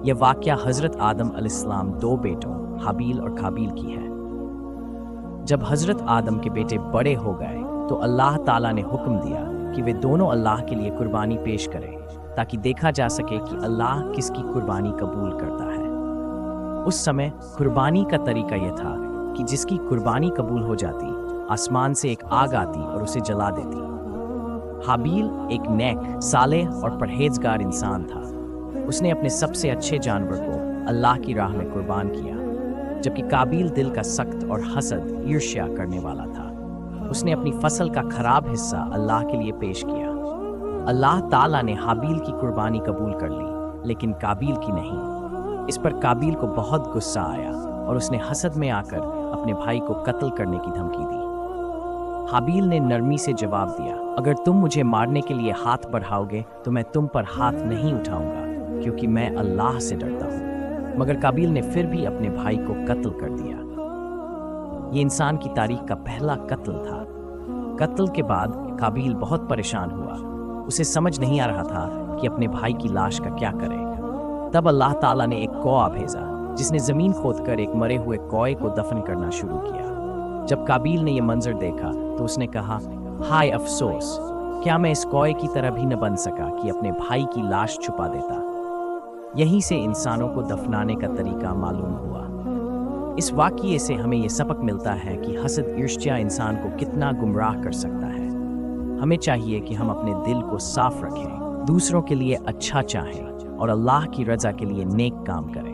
یہ واقعہ حضرت آدم علیہ السلام دو بیٹوں حابیل اور قابیل کی ہے۔ جب حضرت آدم کے بیٹے بڑے ہو گئے تو اللہ تعالیٰ نے حکم دیا کہ وہ دونوں اللہ کے لیے قربانی پیش کریں تاکہ دیکھا جا سکے کہ اللہ کس کی قربانی قبول کرتا ہے۔ اس سمے قربانی کا طریقہ یہ تھا کہ جس کی قربانی قبول ہو جاتی آسمان سے ایک آگ آتی اور اسے جلا دیتی۔ حابیل ایک نیک، صالح اور پرہیزگار انسان تھا۔ اس نے اپنے سب سے اچھے جانور کو اللہ کی راہ میں قربان کیا، جبکہ قابیل دل کا سخت اور حسد، عرشیا کرنے والا تھا۔ اس نے اپنی فصل کا خراب حصہ اللہ کے لیے پیش کیا۔ اللہ تعالیٰ نے حابیل کی قربانی قبول کر لی، لیکن قابیل کی نہیں۔ اس پر قابیل کو بہت غصہ آیا اور اس نے حسد میں آ کر اپنے بھائی کو قتل کرنے کی دھمکی دی۔ حابیل نے نرمی سے جواب دیا، اگر تم مجھے مارنے کے لیے ہاتھ بڑھاؤ گے تو میں تم پر ہاتھ نہیں اٹھاؤں گا، کیونکہ میں اللہ سے ڈرتا ہوں۔ مگر قابیل نے پھر بھی اپنے بھائی کو قتل کر دیا۔ یہ انسان کی تاریخ کا پہلا قتل تھا۔ قتل کے بعد قابیل بہت پریشان ہوا۔ اسے سمجھ نہیں آ رہا تھا کہ اپنے بھائی کی لاش کا کیا کرے۔ تب اللہ تعالیٰ نے ایک کوہ بھیجا جس نے زمین کھود کر ایک مرے ہوئے کوے کو دفن کرنا شروع کیا۔ جب قابیل نے یہ منظر دیکھا تو اس نے کہا، ہائے افسوس، کیا میں اس کوے کی طرح بھی نہ بن سکا کہ اپنے بھائی کی لاش چھپا دیتا۔ یہیں سے انسانوں کو دفنانے کا طریقہ معلوم ہوا۔ اس واقعے سے ہمیں یہ سبق ملتا ہے کہ حسد، عرشیا انسان کو کتنا گمراہ کر سکتا ہے۔ ہمیں چاہیے کہ ہم اپنے دل کو صاف رکھیں، دوسروں کے لیے اچھا چاہیں اور اللہ کی رضا کے لیے نیک کام کریں۔